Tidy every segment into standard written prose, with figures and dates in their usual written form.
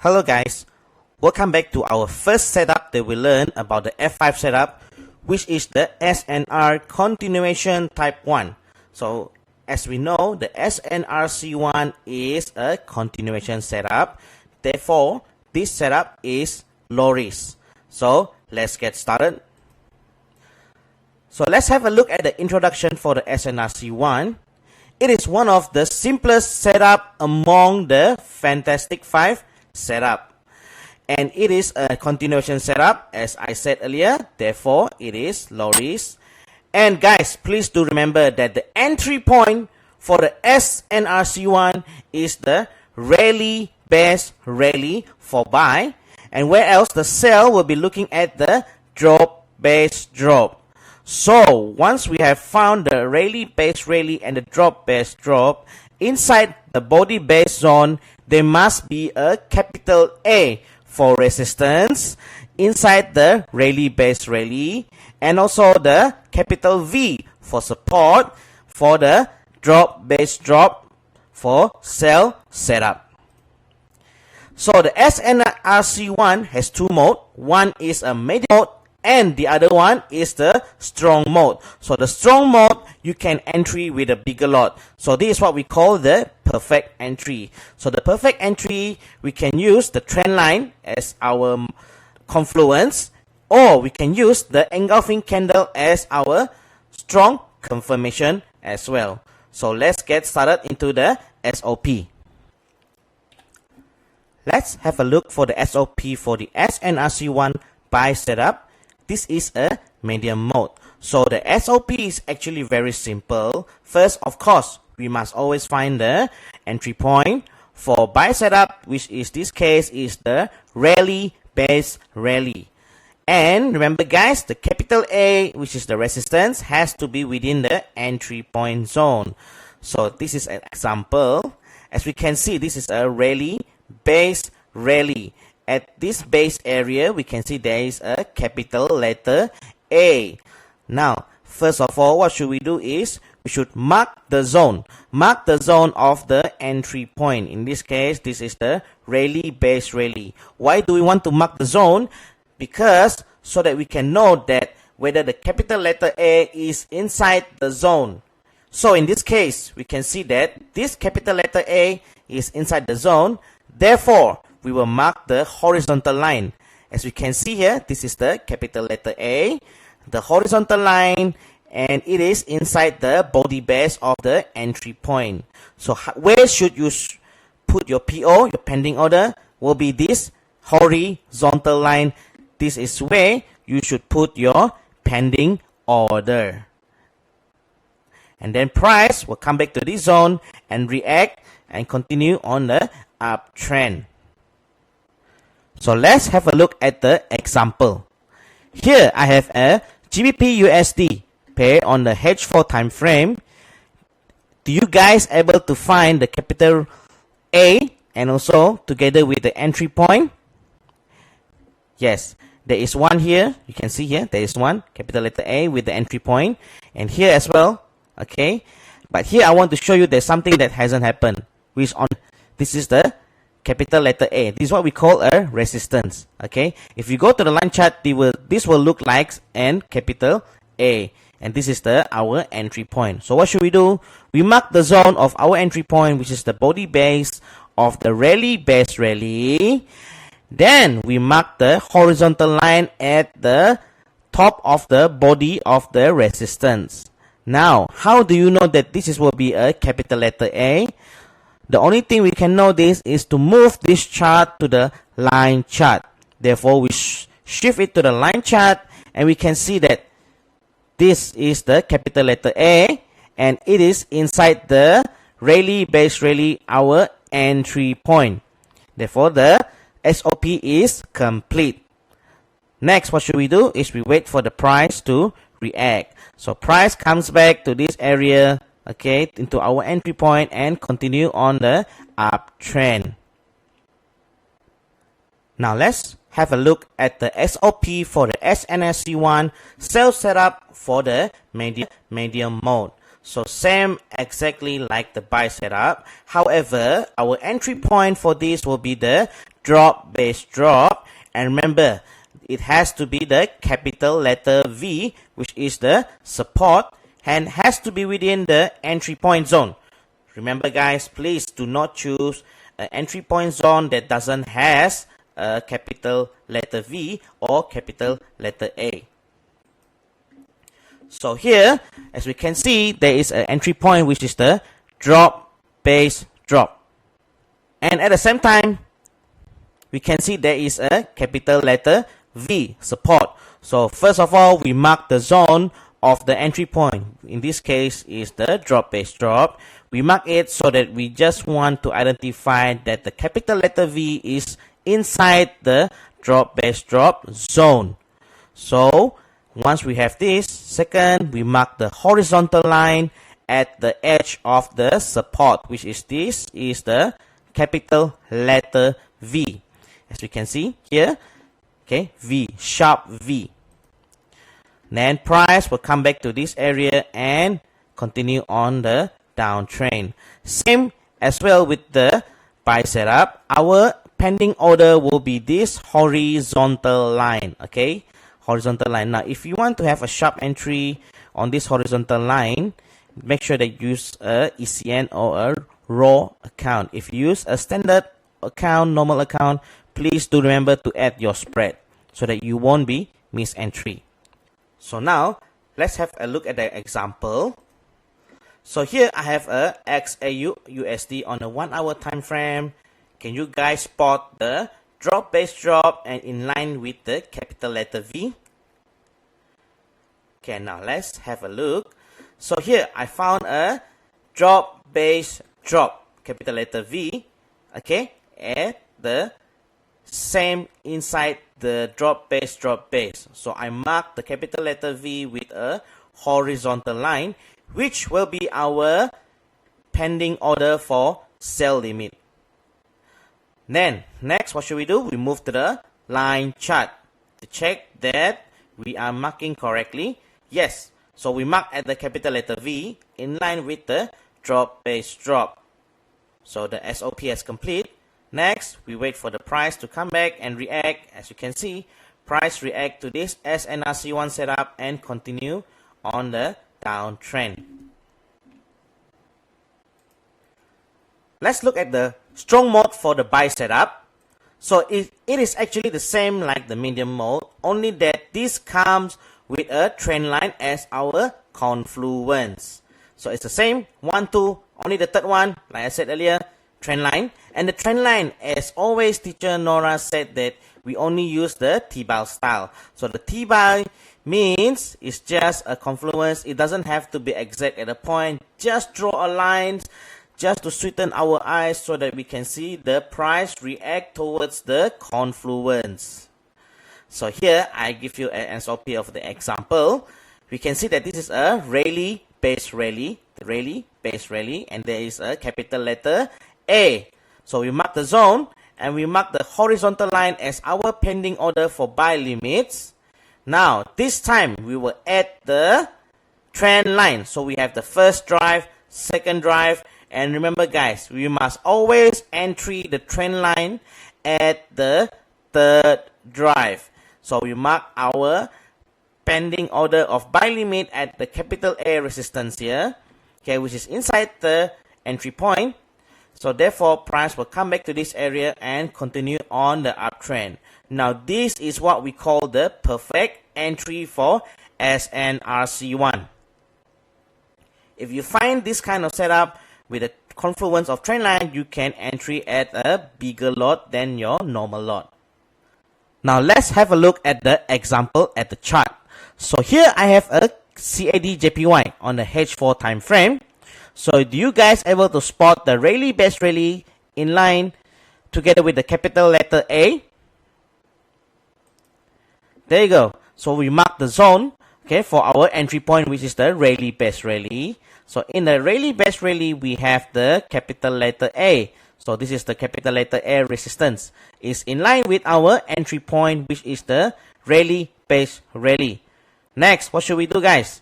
Hello guys, welcome back to our first setup that we learned about the F5 setup, which is the SNR continuation type 1. So as we know, the SNRC1 is a continuation setup. Therefore, this setup is low risk. So let's get started. So let's have a look at the introduction for the SNRC1. It is one of the simplest setup among the Fantastic 5 setup. And it is a continuation setup, as I said earlier. Therefore, it is low risk. And guys, please do remember that the entry point for the SNRC1 is the rally base rally for buy. And where else the sell will be looking at the drop base drop. So once we have found the rally base rally and the drop base drop, inside the body base zone, there must be a capital A for resistance inside the rally base rally, and also the capital V for support for the drop base drop for sell setup. So the SNRC1 has two modes. One is a medium mode and the other one is the strong mode. So the strong mode, you can entry with a bigger lot. So this is what we call the perfect entry. So the perfect entry, we can use the trend line as our confluence, or we can use the engulfing candle as our strong confirmation as well. So let's get started into the SOP. Let's have a look for the SOP for the SNRC1 buy setup. This is a medium mode. So the SOP is actually very simple. First, of course, we must always find the entry point for buy setup, which is this case is the rally base rally. And remember guys, the capital A, which is the resistance, has to be within the entry point zone. So this is an example. As we can see, this is a rally base rally. At this base area, we can see there is a capital letter A. Now, first of all, what should we do is, we should mark the zone. Mark the zone of the entry point. In this case, this is the rally base rally. Why do we want to mark the zone? Because so that we can know that whether the capital letter A is inside the zone. So in this case, we can see that this capital letter A is inside the zone. Therefore, we will mark the horizontal line. As we can see here, this is the capital letter A, the horizontal line, and it is inside the body base of the entry point. So where should you put your PO, your pending order, will be this horizontal line. This is where you should put your pending order. And then price will come back to this zone and react and continue on the uptrend. So let's have a look at the example. Here I have a GBP USD pair on the H4 time frame. Do you guys able to find the capital A and also together with the entry point? Yes, there is one here. You can see here there is one capital letter A with the entry point, and here as well. Okay, but here I want to show you there's something that hasn't happened. Which on this is the capital letter A. This is what we call a resistance. Okay, if you go to the line chart, this will look like an capital A, and this is our entry point. So what should we do? We mark the zone of our entry point, which is the body base of the rally base rally. Then we mark the horizontal line at the top of the body of the resistance. Now, how do you know that this will be a capital letter A? The only thing we can know this is to move this chart to the line chart. Therefore, we shift it to the line chart, and we can see that this is the capital letter A, and it is inside the rally base rally, our entry point. Therefore, the SOP is complete. Next, what should we do is we wait for the price to react. So price comes back to this area, okay, into our entry point and continue on the uptrend. Now let's have a look at the SOP for the SNRC1 sell setup for the medium mode. So same exactly like the buy setup. However, our entry point for this will be the drop base drop, and remember it has to be the capital letter V, which is the support, and has to be within the entry point zone. Remember guys, please do not choose an entry point zone that doesn't has a capital letter V or capital letter A. So here, as we can see, there is an entry point which is the drop base drop, and at the same time we can see there is a capital letter V, support. So first of all, we mark the zone of the entry point. In this case is the drop base drop. We mark it so that we just want to identify that the capital letter V is inside the drop base drop zone. So once we have this, second, we mark the horizontal line at the edge of the support, which is this is the capital letter V. As we can see here, okay, V, sharp V. Then price will come back to this area and continue on the downtrend. Same as well with the buy setup. Our pending order will be this horizontal line, okay, horizontal line. Now if you want to have a sharp entry on this horizontal line, make sure that you use a ECN or a raw account. If you use a standard account, normal account, please do remember to add your spread so that you won't be miss entry. So now let's have a look at the example. So here I have a XAU USD on a 1 hour time frame. Can you guys spot the drop base drop and in line with the capital letter V? Okay, now let's have a look. So here I found a drop base drop, capital letter V, okay, at the same inside the drop base drop base. So I mark the capital letter V with a horizontal line, which will be our pending order for sell limit. Then next, what should we do? We move to the line chart to check that we are marking correctly. Yes, so we mark at the capital letter V in line with the drop base drop. So the SOP is complete. Next, we wait for the price to come back and react. As you can see, price react to this SNRC1 setup and continue on the downtrend. Let's look at the strong mode for the buy setup. So it is actually the same like the medium mode, only that this comes with a trend line as our confluence. So it's the same 1, 2, only the third one, like I said earlier, trend line. And the trend line, as always, teacher Nora said that we only use the T-bar style. So the T-bar means it's just a confluence. It doesn't have to be exact at a point. Just draw a line just to sweeten our eyes so that we can see the price react towards the confluence. So here I give you an SOP of the example. We can see that this is a rally base rally, the rally base rally, and there is a capital letter A. So we mark the zone and we mark the horizontal line as our pending order for buy limits. Now this time we will add the trend line. So we have the first drive, second drive, and remember guys, we must always entry the trend line at the third drive. So we mark our pending order of buy limit at the capital A resistance here, okay, which is inside the entry point. So therefore price will come back to this area and continue on the uptrend. Now this is what we call the perfect entry for SNRC1. If you find this kind of setup with a confluence of trend line, you can entry at a bigger lot than your normal lot. Now let's have a look at the example at the chart. So here I have a CAD JPY on the H4 time frame. So do you guys able to spot the rally base rally in line together with the capital letter A? There you go. So we mark the zone, okay, for our entry point, which is the rally base rally. So in the rally base rally, we have the capital letter A. So this is the capital letter A resistance. It's in line with our entry point, which is the rally base rally. Next, what should we do, guys?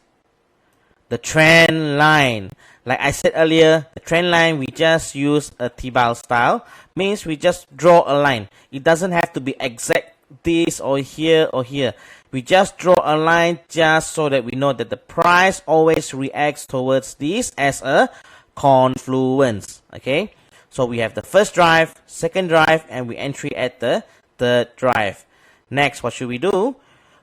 The trend line. Like I said earlier, the trend line, we just use a T-bar style, means we just draw a line. It doesn't have to be exact this or here or here. We just draw a line just so that we know that the price always reacts towards this as a confluence. Okay, so we have the first drive, second drive, and we entry at the third drive. Next, what should we do?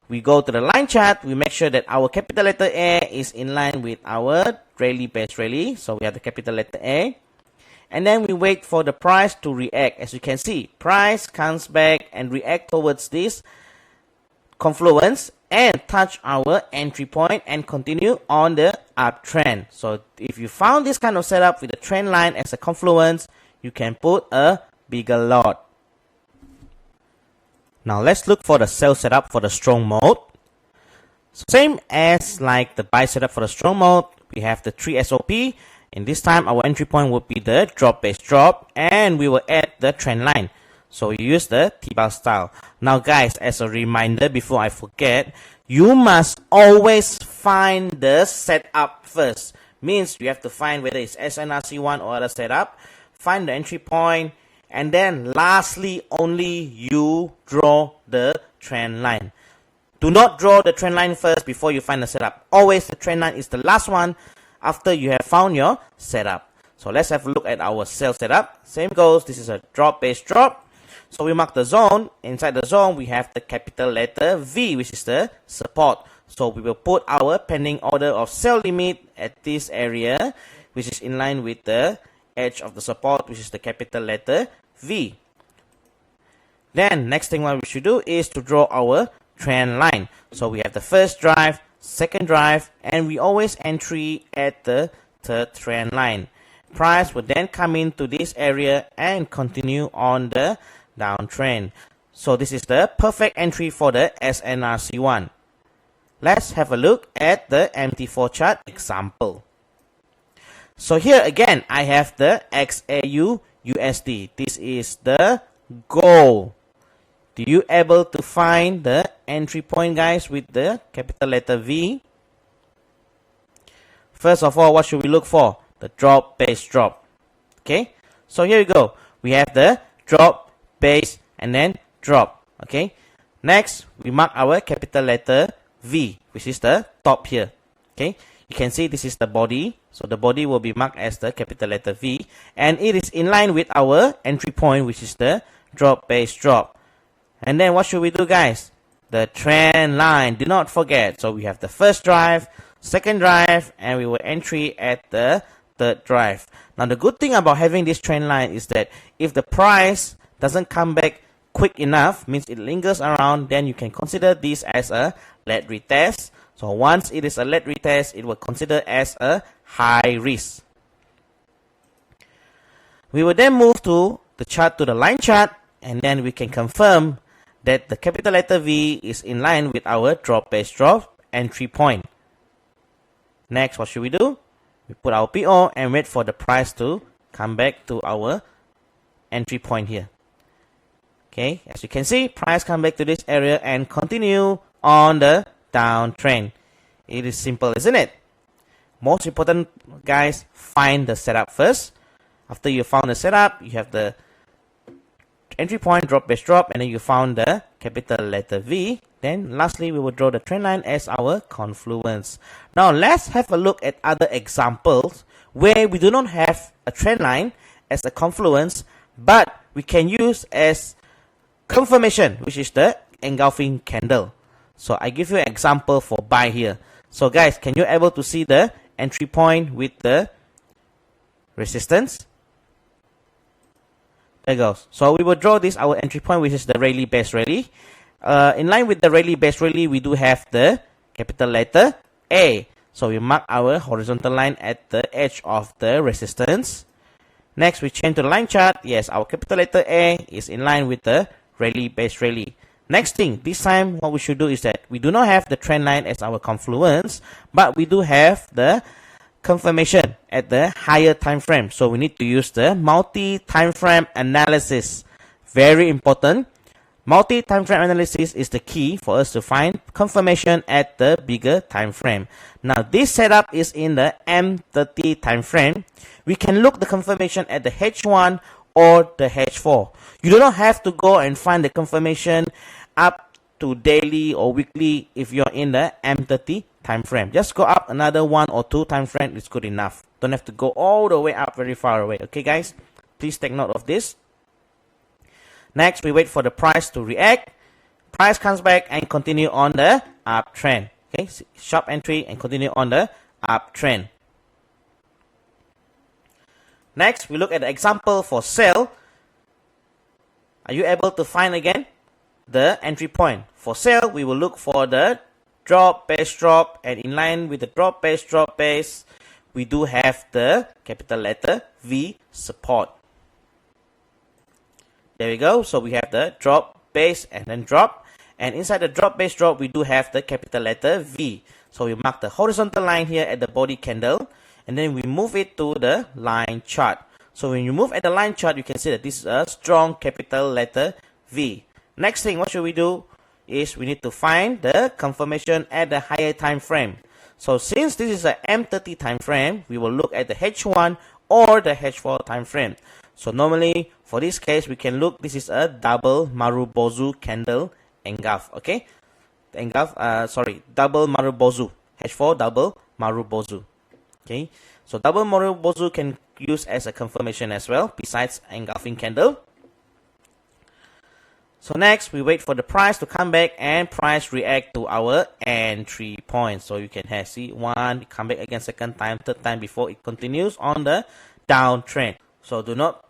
We go to the line chart. We make sure that our capital letter A is in line with our daily base rally. So we have the capital letter A. And then we wait for the price to react. As you can see, price comes back and react towards this confluence and touch our entry point and continue on the uptrend. So if you found this kind of setup with the trend line as a confluence, you can put a bigger lot. Now let's look for the sell setup for the strong mode. Same as like the buy setup for the strong mode, we have the 3 SOP. In this time, our entry point would be the drop base drop, and we will add the trend line. So we use the T-bar style. Now guys, as a reminder before I forget, you must always find the setup first. Means you have to find whether it's SNRC1 or other setup, find the entry point, and then lastly only you draw the trend line. Do not draw the trend line first before you find the setup. Always the trend line is the last one after you have found your setup. So let's have a look at our sell setup. Same goes, this is a drop base drop. So we mark the zone. Inside the zone we have the capital letter V, which is the support. So we will put our pending order of sell limit at this area, which is in line with the edge of the support, which is the capital letter V. Then next thing what we should do is to draw our trend line. So we have the first drive, second drive, and we always entry at the third trend line. Price will then come into this area and continue on the downtrend. So this is the perfect entry for the SNRC1. Let's have a look at the MT4 chart example. So here again, I have the XAU USD. This is the goal. Do you able to find the entry point, guys, with the capital letter V? First of all, what should we look for? The drop base drop. Okay, so here we go. We have the drop base and then drop. Okay, next we mark our capital letter V, which is the top here. Okay, you can see this is the body. So the body will be marked as the capital letter V, and it is in line with our entry point, which is the drop base drop. And then what should we do, guys? The trend line, do not forget. So we have the first drive, second drive, and we will entry at the third drive. Now the good thing about having this trend line is that if the price doesn't come back quick enough, means it lingers around, then you can consider this as a lead retest. So once it is a lead retest, it will consider as a high risk. We will then move to the chart, to the line chart, and then we can confirm that the capital letter V is in line with our drop base drop entry point. Next, what should we do? We put our PO and wait for the price to come back to our entry point here. Okay, as you can see, price come back to this area and continue on the downtrend. It is simple, isn't it? Most important, guys, find the setup first. After you found the setup, you have the entry point, drop base drop, and then you found the capital letter V. Then lastly, we will draw the trend line as our confluence. Now let's have a look at other examples where we do not have a trend line as a confluence, but we can use as confirmation, which is the engulfing candle. So I give you an example for buy here. So guys, can you able to see the entry point with the resistance? There goes. So we will draw this our entry point, which is the rally base rally. In line with the rally base rally, we do have the capital letter A. So we mark our horizontal line at the edge of the resistance. Next, we change to the line chart. Yes, our capital letter A is in line with the rally base rally. Next thing, this time what we should do is that we do not have the trend line as our confluence, but we do have the confirmation at the higher time frame. So we need to use the multi time frame analysis. Very important. Multi-time frame analysis is the key for us to find confirmation at the bigger time frame. Now this setup is in the M30 time frame. We can look the confirmation at the H1 or the H4. You do not have to go and find the confirmation up to daily or weekly if you're in the M30 time frame. Just go up another 1 or 2 time frame is good enough. Don't have to go all the way up very far away. Okay guys, please take note of this. Next, we wait for the price to react. Price comes back and continue on the uptrend. Okay, sharp entry and continue on the uptrend. Next, we look at the example for sell. Are you able to find again the entry point? For sell, we will look for the drop, base drop, and in line with the drop, base, we do have the capital letter V support. There we go. So we have the drop, base, and then drop. And inside the drop, base, drop, we do have the capital letter V. So we mark the horizontal line here at the body candle. And then we move it to the line chart. So when you move at the line chart, you can see that this is a strong capital letter V. Next thing, what should we do? Is we need to find the confirmation at the higher time frame. So since this is a M30 time frame, we will look at the H1 or the H4 time frame. So normally, for this case, we can look, this is a double Marubozu candle engulf, okay? Double Marubozu, H4 double Marubozu, okay? So double Marubozu can use as a confirmation as well, besides engulfing candle. So next, we wait for the price to come back and price react to our entry point. So you can have, see, one, come back again, second time, third time before it continues on the downtrend. So do not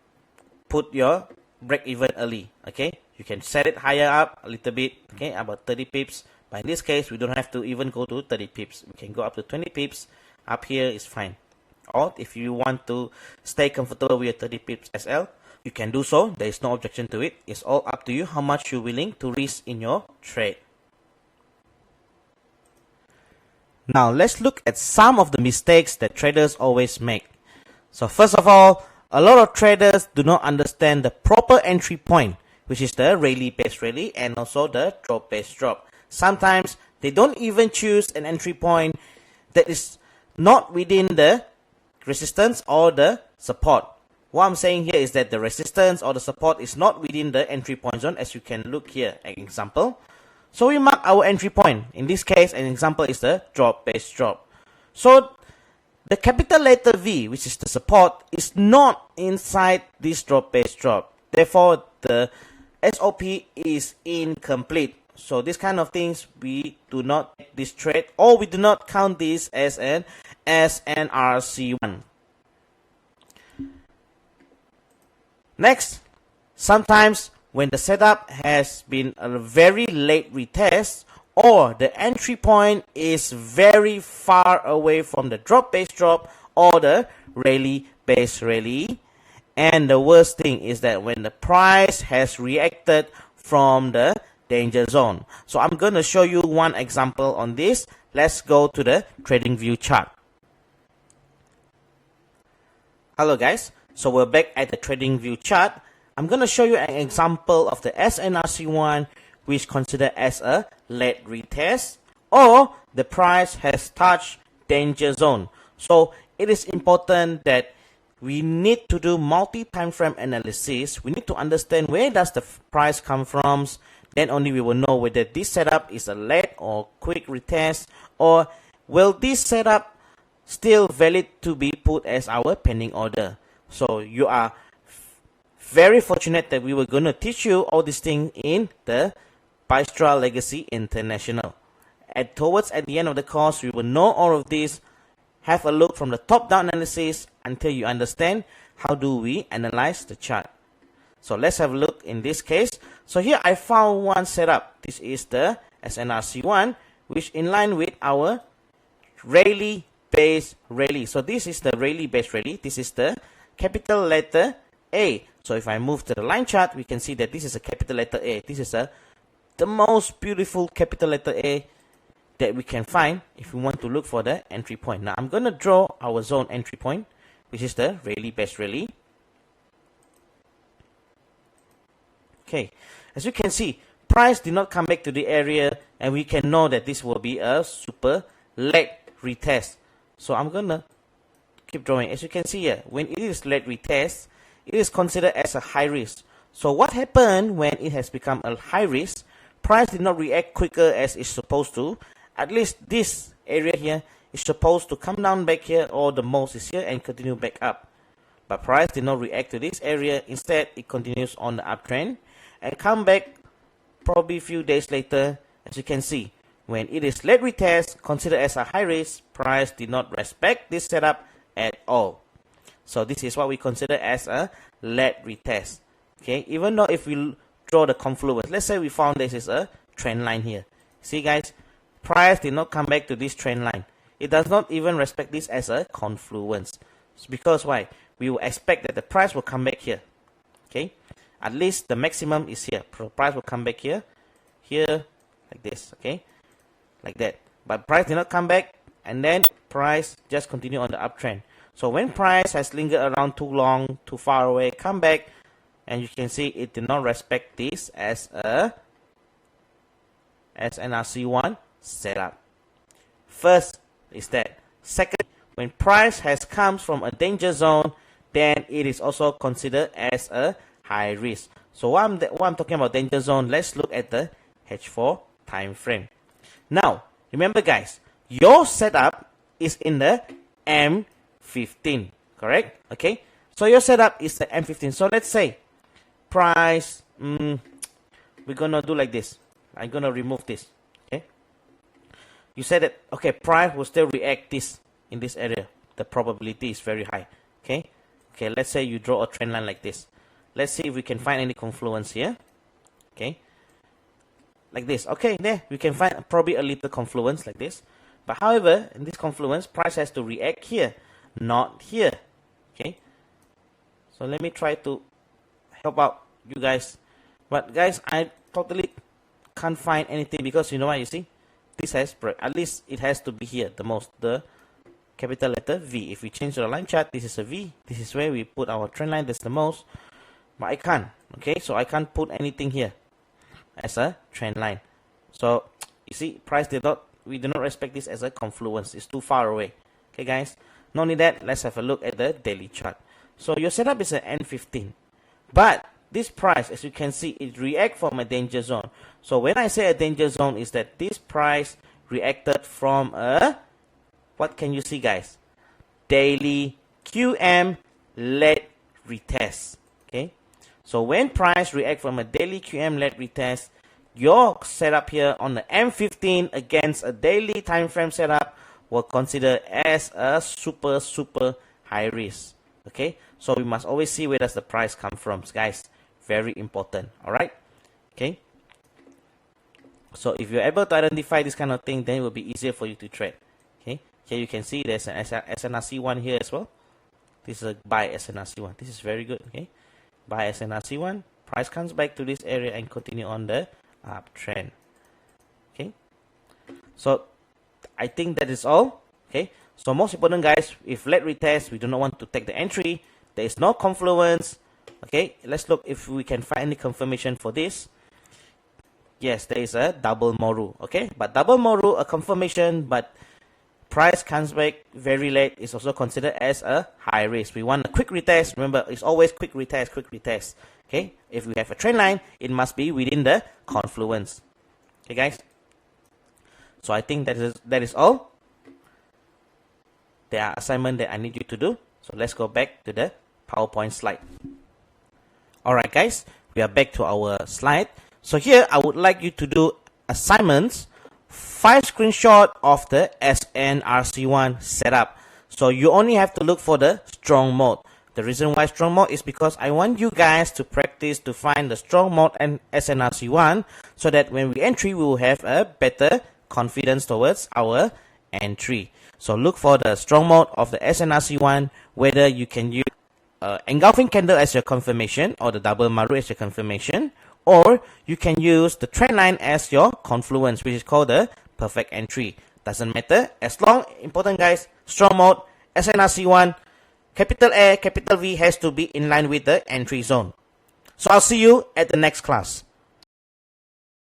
put your break even early, okay? You can set it higher up a little bit, okay, about 30 pips. But in this case, we don't have to even go to 30 pips. We can go up to 20 pips. Up here is fine. Or if you want to stay comfortable with your 30 pips SL, you can do so. There is no objection to it. It's all up to you how much you're willing to risk in your trade. Now, let's look at some of the mistakes that traders always make. So first of all, a lot of traders do not understand the proper entry point, which is the rally base rally and also the drop base drop. Sometimes they don't even choose an entry point that is not within the resistance or the support. What I'm saying here is that the resistance or the support is not within the entry point zone, as you can look here, an example. So we mark our entry point. In this case, an example is the drop base drop. So the capital letter V, which is the support, is not inside this drop base drop. Therefore, the SOP is incomplete. So this kind of things, we do not take this trade, or we do not count this as an SNRC1. Next, sometimes when the setup has been a very late retest, or the entry point is very far away from the drop base drop or the rally base rally. And the worst thing is that when the price has reacted from the danger zone. So I'm going to show you one example on this. Let's go to the trading view chart. Hello guys, so we're back at the trading view chart. I'm going to show you an example of the SNRC1, which considered as a late retest, or the price has touched danger zone. So it is important that we need to do multi-time frame analysis. We need to understand where does the price come from. Then only we will know whether this setup is a late or quick retest, or will this setup still valid to be put as our pending order. So you are very fortunate that we were going to teach you all these things in the Bystra Legacy International. Towards at the end of the course, we will know all of this. Have a look from the top-down analysis until you understand how do we analyze the chart. So let's have a look in this case. So here I found one setup. This is the SNRC1, which in line with our rally base rally. So this is the rally base rally. This is the capital letter A. So if I move to the line chart, we can see that this is a capital letter A. This is the most beautiful capital letter A that we can find if we want to look for the entry point. Now I'm going to draw our zone entry point, which is the rally base rally. Okay, as you can see, price did not come back to the area, and we can know that this will be a super leg retest. So I'm gonna keep drawing. As you can see here, when it is leg retest, it is considered as a high risk. So what happened when it has become a high risk? Price did not react quicker as it's supposed to. At least this area here is supposed to come down back here, or the most is here, and continue back up. But price did not react to this area. Instead, it continues on the uptrend and come back probably a few days later. As you can see, when it is leg retest, considered as a high risk, price did not respect this setup at all. So this is what we consider as a leg retest. Okay, even though if we draw the confluence, let's say we found this is a trend line here. See guys, price did not come back to this trend line. It does not even respect this as a confluence. It's because why? We will expect that the price will come back here. Okay, at least the maximum is here. Price will come back here, like this. Okay, like that. But price did not come back, and then price just continue on the uptrend. So when price has lingered around too long, too far away, come back, and you can see it did not respect this as a SNRC1 setup. First is that. Second, when price has come from a danger zone, then it is also considered as a high risk. So what I'm talking about danger zone, let's look at the H4 time frame. Now, remember guys, your setup is in the M15, correct? Okay, so your setup is the M15. So let's say price, we're gonna do like this. I'm gonna remove this. Okay, you said that okay, price will still react this in this area. The probability is very high. Okay, let's say you draw a trend line like this. Let's see if we can find any confluence here. Okay, like this. Okay, there we can find probably a little confluence like this. But however, in this confluence, price has to react here, not here. Okay, so let me try to help out you guys. But guys, I totally can't find anything because you know what, you see, this has, at least it has to be here, the capital letter V. If we change to the line chart, this is a V. This is where we put our trend line. That's the most. But I can't. Okay, so I can't put anything here as a trend line. So you see, price did not. We do not respect this as a confluence. It's too far away. Okay, guys. Not only that, let's have a look at the daily chart. So your setup is an N15, but this price, as you can see, it react from a danger zone. So when I say a danger zone, is that this price reacted from a, what can you see guys? Daily QM led retest. Okay, so when price react from a daily QM led retest, your setup here on the M15 against a daily time frame setup will consider as a super high risk. Okay, so we must always see where does the price come from, guys. Very important. All right. Okay, so if you're able to identify this kind of thing, then it will be easier for you to trade. Okay, here you can see there's an SNRC1 here as well. This is a buy SNRC1. This is very good. Okay, buy SNRC1, price comes back to this area and continue on the uptrend. Okay, so I think that is all. Okay, so most important guys, if leg retest, we do not want to take the entry. There is no confluence. Okay, let's look if we can find any confirmation for this. Yes, there is a double Moru. Okay, but double Moru, a confirmation, but price comes back very late, is also considered as a high risk. We want a quick retest. Remember, it's always quick retest. Okay, if we have a trend line, it must be within the confluence. Okay, guys. So I think that is all. There are assignments that I need you to do. So let's go back to the PowerPoint slide. Alright guys, we are back to our slide. So here I would like you to do assignments, 5 screenshots of the SNRC1 setup. So you only have to look for the strong mode. The reason why strong mode is because I want you guys to practice to find the strong mode and SNRC1 so that when we entry, we will have a better confidence towards our entry. So look for the strong mode of the SNRC1, whether you can use engulfing candle as your confirmation or the double Maru as your confirmation, or you can use the trend line as your confluence, which is called the perfect entry. Doesn't matter, as long, important guys, strong mode, SNRC1, capital A, capital V has to be in line with the entry zone. So I'll see you at the next class.